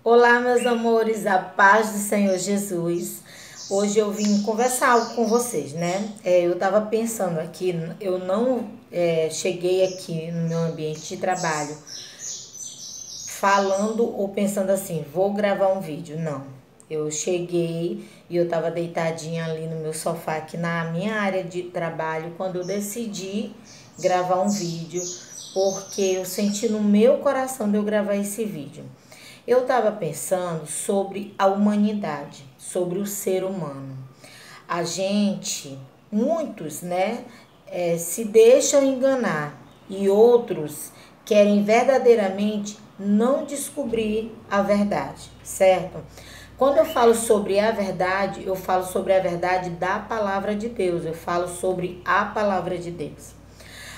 Olá, meus amores, a paz do Senhor Jesus. Hoje eu vim conversar algo com vocês, né? Eu tava pensando aqui, eu não cheguei aqui no meu ambiente de trabalho falando ou pensando assim, vou gravar um vídeo. Não. Eu cheguei e eu tava deitadinha ali no meu sofá, aqui na minha área de trabalho, quando eu decidi gravar um vídeo, porque eu senti no meu coração de eu gravar esse vídeo. Eu estava pensando sobre a humanidade, sobre o ser humano. A gente, muitos, né, se deixam enganar e outros querem verdadeiramente não descobrir a verdade, certo? Quando eu falo sobre a verdade, eu falo sobre a verdade da palavra de Deus, eu falo sobre a palavra de Deus.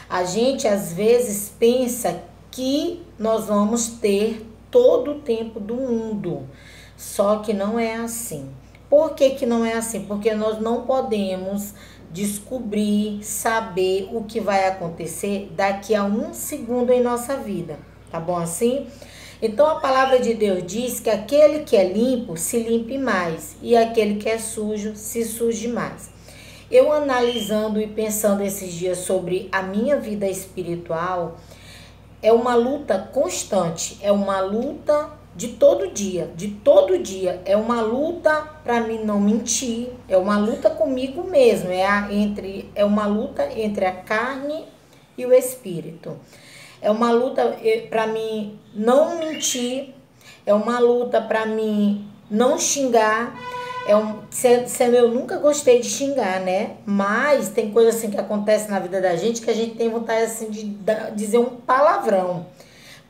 A gente às vezes pensa que nós vamos ter todo o tempo do mundo, só que não é assim. Por que que não é assim? Porque nós não podemos descobrir, saber o que vai acontecer daqui a um segundo em nossa vida, tá bom assim? Então a palavra de Deus diz que aquele que é limpo se limpe mais e aquele que é sujo se suje mais. Eu analisando e pensando esses dias sobre a minha vida espiritual, é uma luta constante, é uma luta de todo dia, é uma luta para mim não mentir, é uma luta comigo mesmo, é uma luta entre a carne e o espírito. É uma luta para mim não mentir, é uma luta para mim não xingar. Sendo eu nunca gostei de xingar, né? Mas tem coisa assim que acontece na vida da gente que a gente tem vontade assim de dizer um palavrão.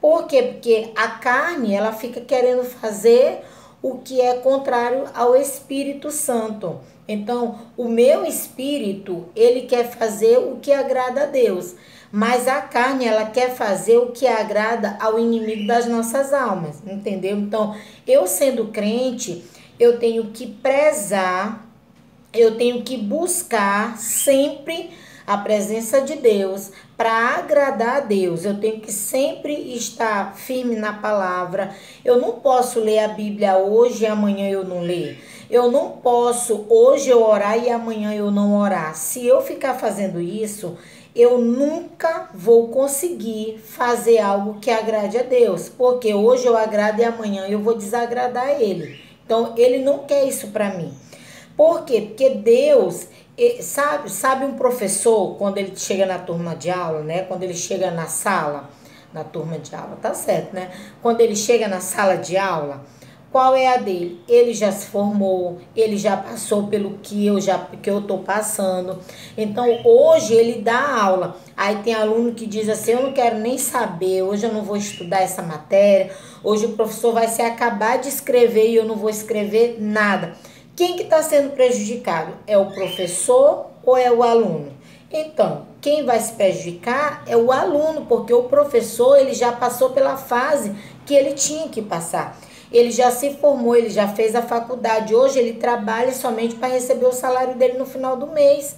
Por quê? Porque a carne, ela fica querendo fazer o que é contrário ao Espírito Santo. Então, o meu espírito, ele quer fazer o que agrada a Deus. Mas a carne, ela quer fazer o que agrada ao inimigo das nossas almas, entendeu? Então, eu sendo crente, eu tenho que prezar, eu tenho que buscar sempre a presença de Deus para agradar a Deus. Eu tenho que sempre estar firme na palavra. Eu não posso ler a Bíblia hoje e amanhã eu não ler. Eu não posso hoje eu orar e amanhã eu não orar. Se eu ficar fazendo isso, eu nunca vou conseguir fazer algo que agrade a Deus, porque hoje eu agrado e amanhã eu vou desagradar a Ele. Então, Ele não quer isso para mim. Por quê? Porque Deus, sabe um professor, quando ele chega na turma de aula, né? Quando ele chega na sala, na turma de aula, tá certo, né? Quando ele chega na sala de aula, qual é a dele? Ele já se formou, ele já passou pelo que eu tô passando. Então, hoje ele dá aula. Aí tem aluno que diz assim: "Eu não quero nem saber, hoje eu não vou estudar essa matéria. Hoje o professor vai se acabar de escrever e eu não vou escrever nada". Quem que está sendo prejudicado? É o professor ou é o aluno? Então, quem vai se prejudicar é o aluno, porque o professor ele já passou pela fase que ele tinha que passar. Ele já se formou, ele já fez a faculdade. Hoje ele trabalha somente para receber o salário dele no final do mês.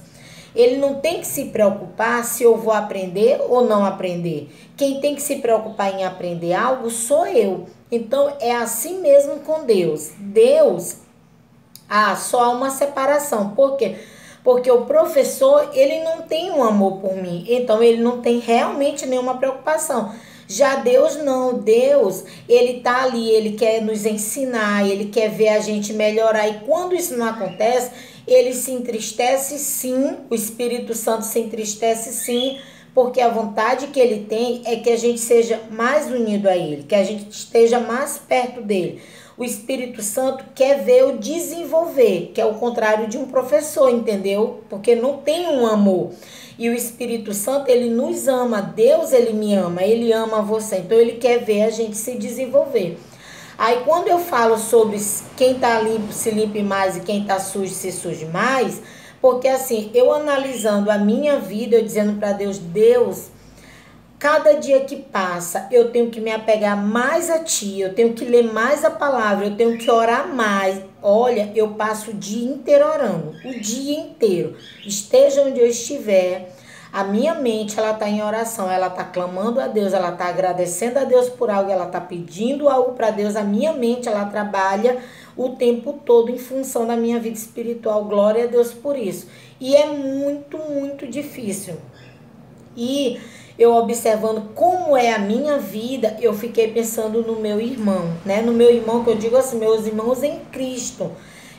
Ele não tem que se preocupar se eu vou aprender ou não aprender. Quem tem que se preocupar em aprender algo sou eu. Então é assim mesmo com Deus. Deus, só há uma separação. Por quê? Porque o professor, ele não tem um amor por mim. Então, ele não tem realmente nenhuma preocupação. Já Deus não. Deus, ele tá ali, ele quer nos ensinar, ele quer ver a gente melhorar. E quando isso não acontece, ele se entristece sim, o Espírito Santo se entristece sim, porque a vontade que ele tem é que a gente seja mais unido a ele, que a gente esteja mais perto dele. O Espírito Santo quer ver o desenvolver, que é o contrário de um professor, entendeu? Porque não tem um amor. E o Espírito Santo, ele nos ama. Deus, ele me ama, ele ama você. Então, ele quer ver a gente se desenvolver. Aí, quando eu falo sobre quem tá limpo se limpe mais e quem tá sujo se suje mais, porque assim, eu analisando a minha vida, eu dizendo para Deus, Deus, cada dia que passa, eu tenho que me apegar mais a ti, eu tenho que ler mais a palavra, eu tenho que orar mais. Olha, eu passo o dia inteiro orando, o dia inteiro. Esteja onde eu estiver, A minha mente, ela está em oração, ela está clamando a Deus, ela está agradecendo a Deus por algo, ela está pedindo algo para Deus. A minha mente, ela trabalha o tempo todo em função da minha vida espiritual. Glória a Deus por isso. E é muito, muito difícil. E eu observando como é a minha vida, eu fiquei pensando no meu irmão, né? No meu irmão, que eu digo assim, meus irmãos em Cristo.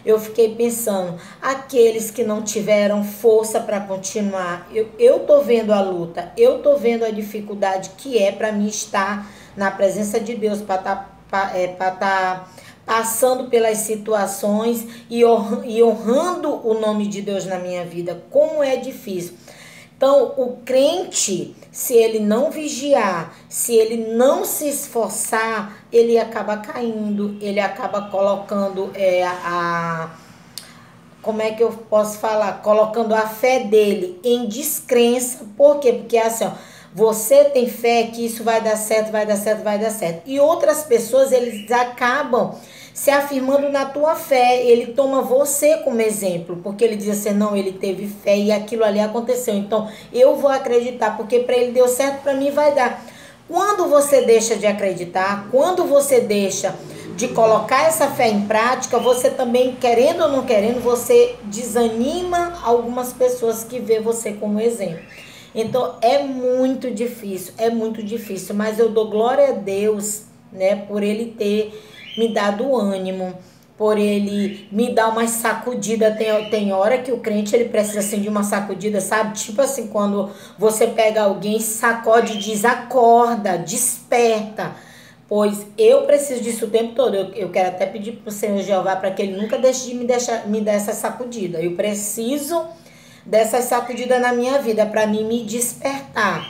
Eu fiquei pensando, aqueles que não tiveram força para continuar, eu tô vendo a luta, eu tô vendo a dificuldade que é para mim estar na presença de Deus, para tá passando pelas situações e honrando o nome de Deus na minha vida. Como é difícil. Então, o crente, se ele não vigiar, se ele não se esforçar, ele acaba caindo, ele acaba colocando como é que eu posso falar? Colocando a fé dele em descrença. Por quê? Porque assim, ó, você tem fé que isso vai dar certo, vai dar certo, vai dar certo. E outras pessoas, eles acabam se afirmando na tua fé. Ele toma você como exemplo, porque ele diz assim, não, ele teve fé e aquilo ali aconteceu, então eu vou acreditar, porque para ele deu certo, para mim vai dar. Quando você deixa de acreditar, quando você deixa de colocar essa fé em prática, você também, querendo ou não querendo, você desanima algumas pessoas que vê você como exemplo. Então é muito difícil, mas eu dou glória a Deus, né, por ele ter me dado ânimo, por ele me dar uma sacudida. Tem hora que o crente, ele precisa assim de uma sacudida, sabe? Tipo assim, quando você pega alguém, sacode e diz, acorda, desperta. Pois eu preciso disso o tempo todo. Eu quero até pedir pro Senhor Jeová para que ele nunca deixe de me dar essa sacudida. Eu preciso dessa sacudida na minha vida para mim me despertar.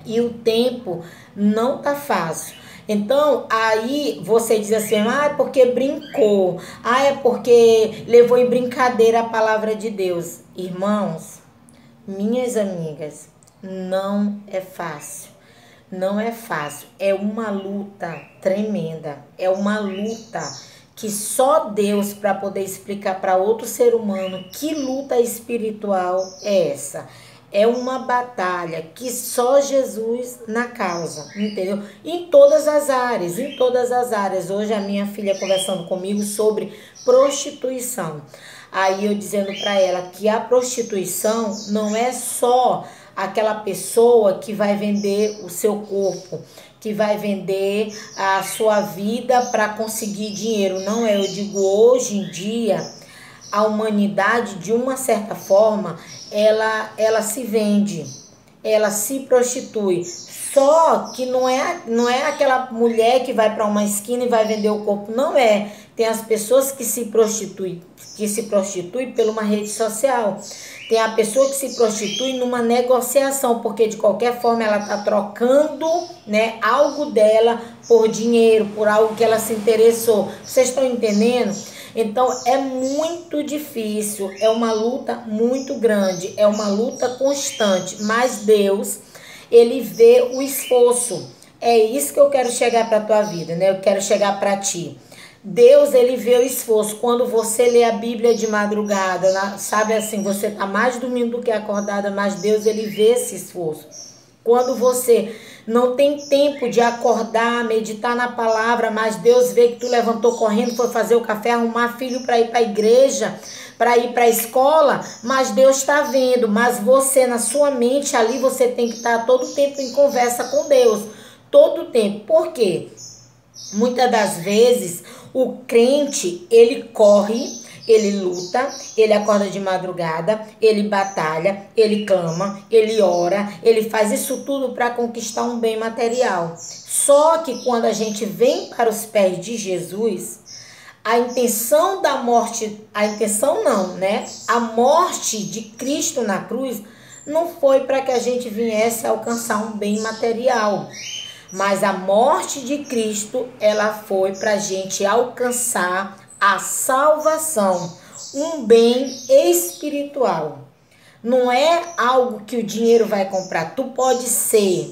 E o tempo não tá fácil. Então, aí você diz assim, é porque brincou, é porque levou em brincadeira a palavra de Deus. Irmãos, minhas amigas, não é fácil. Não é fácil. É uma luta tremenda. É uma luta que só Deus para poder explicar para outro ser humano que luta espiritual é essa. É uma batalha que só Jesus na causa, entendeu? Em todas as áreas, em todas as áreas. Hoje a minha filha conversando comigo sobre prostituição. Aí eu dizendo para ela que a prostituição não é só aquela pessoa que vai vender o seu corpo, que vai vender a sua vida para conseguir dinheiro. Não é, eu digo, hoje em dia a humanidade, de uma certa forma, ela se vende, ela se prostitui. Só que não é aquela mulher que vai para uma esquina e vai vender o corpo, não é. Tem as pessoas que se prostituem por uma rede social. Tem a pessoa que se prostitui numa negociação, porque de qualquer forma ela está trocando, né, algo dela por dinheiro, por algo que ela se interessou. Vocês estão entendendo? Então é muito difícil, é uma luta muito grande, é uma luta constante, mas Deus, ele vê o esforço. É isso que eu quero chegar para a tua vida, né? Eu quero chegar para ti. Deus, ele vê o esforço. Quando você lê a Bíblia de madrugada, sabe assim, você tá mais dormindo do que acordada, mas Deus, ele vê esse esforço. Quando você não tem tempo de acordar, meditar na palavra, mas Deus vê que tu levantou correndo, foi fazer o café, arrumar filho para ir para a igreja, para ir para a escola, mas Deus está vendo. Mas você, na sua mente ali, você tem que estar todo o tempo em conversa com Deus. Todo o tempo. Por quê? Muitas das vezes o crente, ele corre, ele luta, ele acorda de madrugada, ele batalha, ele clama, ele ora, ele faz isso tudo para conquistar um bem material. Só que quando a gente vem para os pés de Jesus, a intenção da morte, a intenção não, né? A morte de Cristo na cruz não foi para que a gente viesse alcançar um bem material. Mas a morte de Cristo, ela foi para a gente alcançar a salvação, um bem espiritual. Não é algo que o dinheiro vai comprar.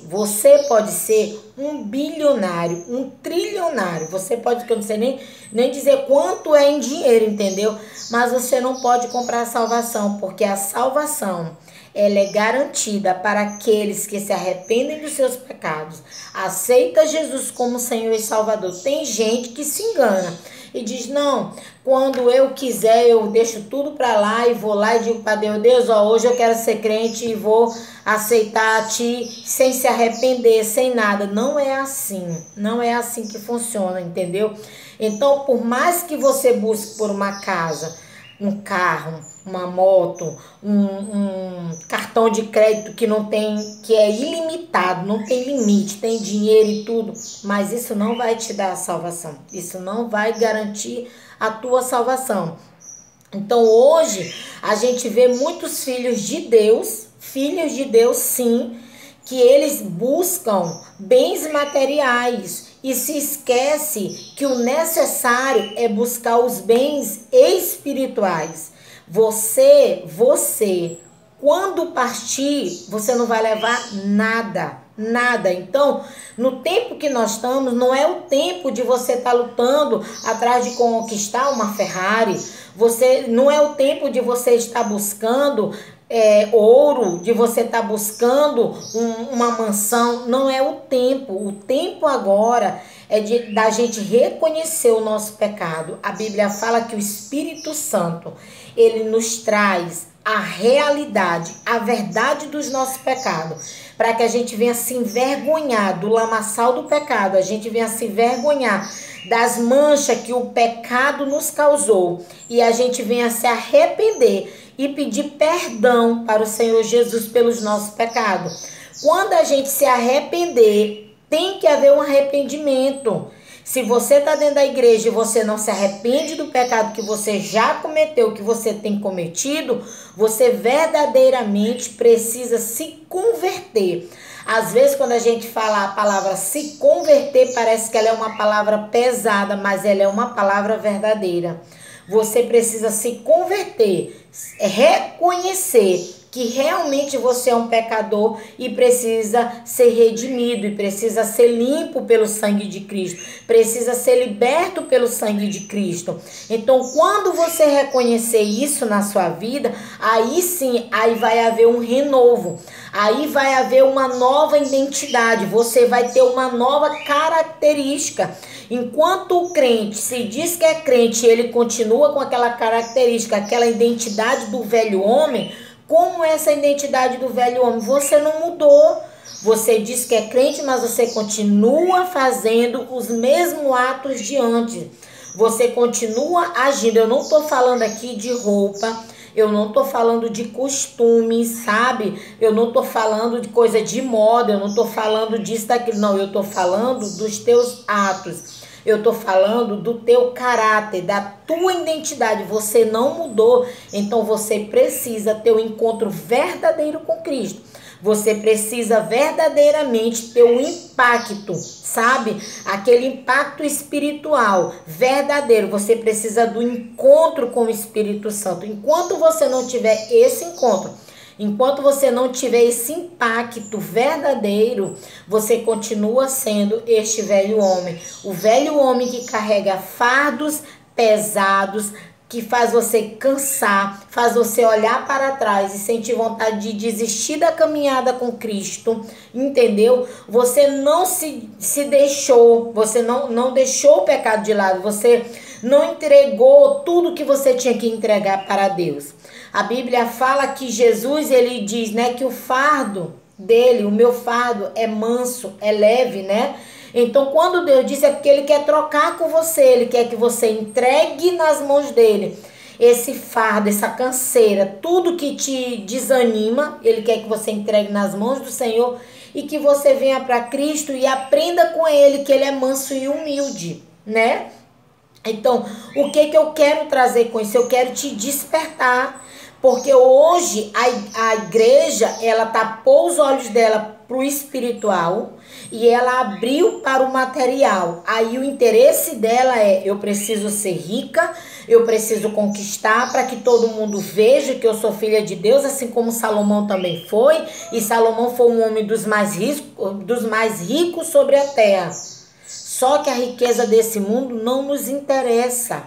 Você pode ser um bilionário, um trilionário. Você pode, que eu não sei nem dizer quanto é em dinheiro, entendeu? Mas você não pode comprar a salvação, porque a salvação, ela é garantida para aqueles que se arrependem dos seus pecados, aceita Jesus como Senhor e Salvador. Tem gente que se engana e diz, não, quando eu quiser eu deixo tudo para lá e vou lá e digo para Deus, Deus, ó, hoje eu quero ser crente e vou aceitar a Ti sem se arrepender, sem nada. Não é assim, não é assim que funciona, entendeu? Então, por mais que você busque por uma casa, um carro, uma moto, um cartão de crédito que não tem, que é ilimitado, não tem limite, tem dinheiro e tudo, mas isso não vai te dar a salvação. Isso não vai garantir a tua salvação. Então hoje a gente vê muitos filhos de Deus sim, que eles buscam bens materiais e se esquece que o necessário é buscar os bens espirituais. Você, quando partir, você não vai levar nada, nada. Então, no tempo que nós estamos, não é o tempo de você estar lutando atrás de conquistar uma Ferrari. Não é o tempo de você estar buscando ouro, de você estar buscando uma mansão. Não é o tempo. O tempo agora é da gente reconhecer o nosso pecado. A Bíblia fala que o Espírito Santo, ele nos traz a realidade, a verdade dos nossos pecados, para que a gente venha se envergonhar do lamaçal do pecado, a gente venha se envergonhar das manchas que o pecado nos causou e a gente venha se arrepender e pedir perdão para o Senhor Jesus pelos nossos pecados. Quando a gente se arrepender, tem que haver um arrependimento. Se você está dentro da igreja e você não se arrepende do pecado que você já cometeu, que você tem cometido, você verdadeiramente precisa se converter. Às vezes, quando a gente fala a palavra se converter, parece que ela é uma palavra pesada, mas ela é uma palavra verdadeira. Você precisa se converter, reconhecer que realmente você é um pecador e precisa ser redimido, e precisa ser limpo pelo sangue de Cristo, precisa ser liberto pelo sangue de Cristo. Então, quando você reconhecer isso na sua vida, aí sim, aí vai haver um renovo, aí vai haver uma nova identidade, você vai ter uma nova característica. Enquanto o crente se diz que é crente, ele continua com aquela característica, aquela identidade do velho homem. Como essa identidade do velho homem? Você não mudou. Você diz que é crente, mas você continua fazendo os mesmos atos de antes. Você continua agindo. Eu não estou falando aqui de roupa, eu não estou falando de costumes, sabe? Eu não estou falando de coisa de moda, eu não estou falando disso, daquilo. Não, eu estou falando dos teus atos. Eu estou falando do teu caráter, da tua identidade. Você não mudou, então você precisa ter um encontro verdadeiro com Cristo. Você precisa verdadeiramente ter um impacto, sabe? Aquele impacto espiritual verdadeiro. Você precisa do encontro com o Espírito Santo. Enquanto você não tiver esse encontro, enquanto você não tiver esse impacto verdadeiro, você continua sendo este velho homem. O velho homem que carrega fardos pesados, que faz você cansar, faz você olhar para trás e sentir vontade de desistir da caminhada com Cristo, entendeu? Você não se deixou, você não deixou o pecado de lado, você não entregou tudo que você tinha que entregar para Deus. A Bíblia fala que Jesus, ele diz, né, que o fardo dele, o meu fardo é manso, é leve, né? Então, quando Deus diz, é porque ele quer trocar com você, ele quer que você entregue nas mãos dele esse fardo, essa canseira, tudo que te desanima, ele quer que você entregue nas mãos do Senhor e que você venha para Cristo e aprenda com ele que ele é manso e humilde, né? Então, o que eu quero trazer com isso? Eu quero te despertar, porque hoje a igreja, ela tapou os olhos dela para o espiritual e ela abriu para o material. Aí o interesse dela é, eu preciso ser rica, eu preciso conquistar para que todo mundo veja que eu sou filha de Deus, assim como Salomão também foi. E Salomão foi um homem dos mais ricos sobre a terra. Só que a riqueza desse mundo não nos interessa.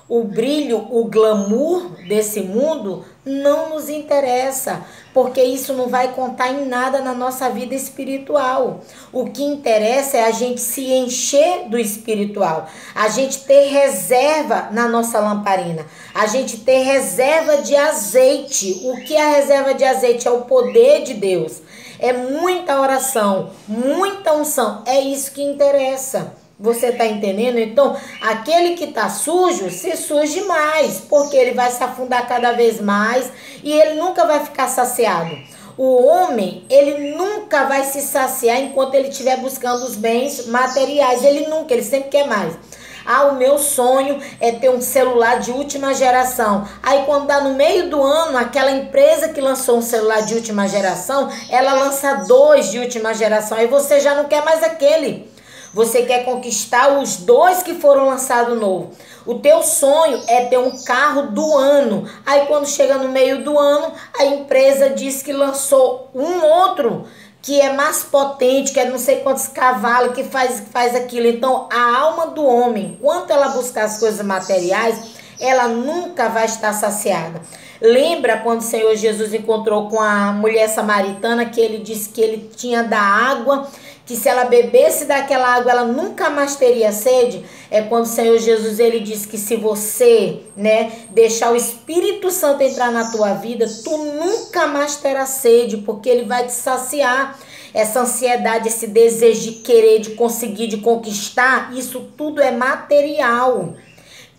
O brilho, o glamour desse mundo não nos interessa, porque isso não vai contar em nada na nossa vida espiritual. O que interessa é a gente se encher do espiritual, a gente ter reserva na nossa lamparina, a gente ter reserva de azeite. O que é a reserva de azeite? É o poder de Deus, é muita oração, muita unção, é isso que interessa. Você está entendendo? Então, aquele que está sujo, se suje mais, porque ele vai se afundar cada vez mais e ele nunca vai ficar saciado. O homem, ele nunca vai se saciar enquanto ele estiver buscando os bens materiais. Ele sempre quer mais. Ah, o meu sonho é ter um celular de última geração. Aí quando dá no meio do ano, aquela empresa que lançou um celular de última geração, ela lança 2 de última geração. Aí você já não quer mais aquele. Você quer conquistar os 2 que foram lançados novo. O teu sonho é ter um carro do ano. Aí quando chega no meio do ano, a empresa diz que lançou um outro que é mais potente, que é não sei quantos cavalos, que faz aquilo. Então a alma do homem, enquanto ela buscar as coisas materiais, ela nunca vai estar saciada. Lembra quando o Senhor Jesus encontrou com a mulher samaritana, que ele disse que ele tinha da água, que se ela bebesse daquela água, ela nunca mais teria sede? É quando o Senhor Jesus, ele disse que se você, deixar o Espírito Santo entrar na tua vida, tu nunca mais terás sede, porque ele vai te saciar. Essa ansiedade, esse desejo de querer, de conseguir, de conquistar, isso tudo é material.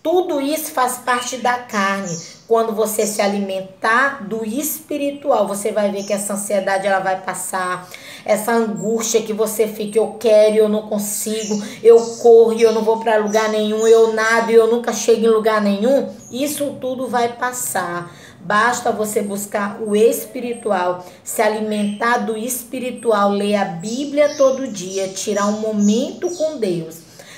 Tudo isso faz parte da carne. Quando você se alimentar do espiritual, você vai ver que essa ansiedade ela vai passar. Essa angústia que você fica, eu quero e eu não consigo, eu corro e eu não vou para lugar nenhum, eu nado e eu nunca chego em lugar nenhum. Isso tudo vai passar. Basta você buscar o espiritual, se alimentar do espiritual, ler a Bíblia todo dia, tirar um momento com Deus,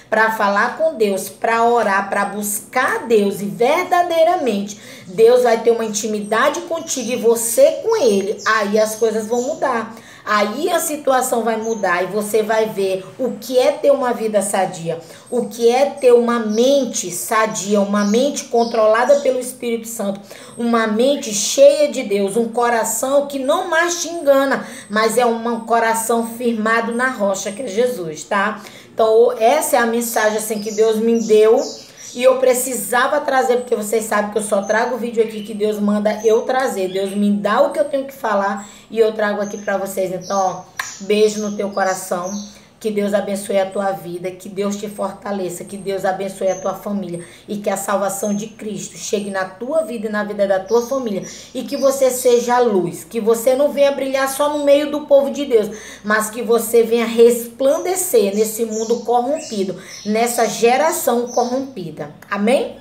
para falar com Deus, para orar, para buscar Deus, e verdadeiramente Deus vai ter uma intimidade contigo e você com Ele. Aí as coisas vão mudar, aí a situação vai mudar e você vai ver o que é ter uma vida sadia, o que é ter uma mente sadia, uma mente controlada pelo Espírito Santo, uma mente cheia de Deus, um coração que não mais te engana, mas é um coração firmado na rocha que é Jesus, tá? Então essa é a mensagem assim que Deus me deu e eu precisava trazer, porque vocês sabem que eu só trago o vídeo aqui que Deus manda eu trazer. Deus me dá o que eu tenho que falar e eu trago aqui pra vocês. Então, ó, beijo no teu coração. Que Deus abençoe a tua vida, que Deus te fortaleça, que Deus abençoe a tua família e que a salvação de Cristo chegue na tua vida e na vida da tua família e que você seja a luz, que você não venha brilhar só no meio do povo de Deus, mas que você venha resplandecer nesse mundo corrompido, nessa geração corrompida. Amém?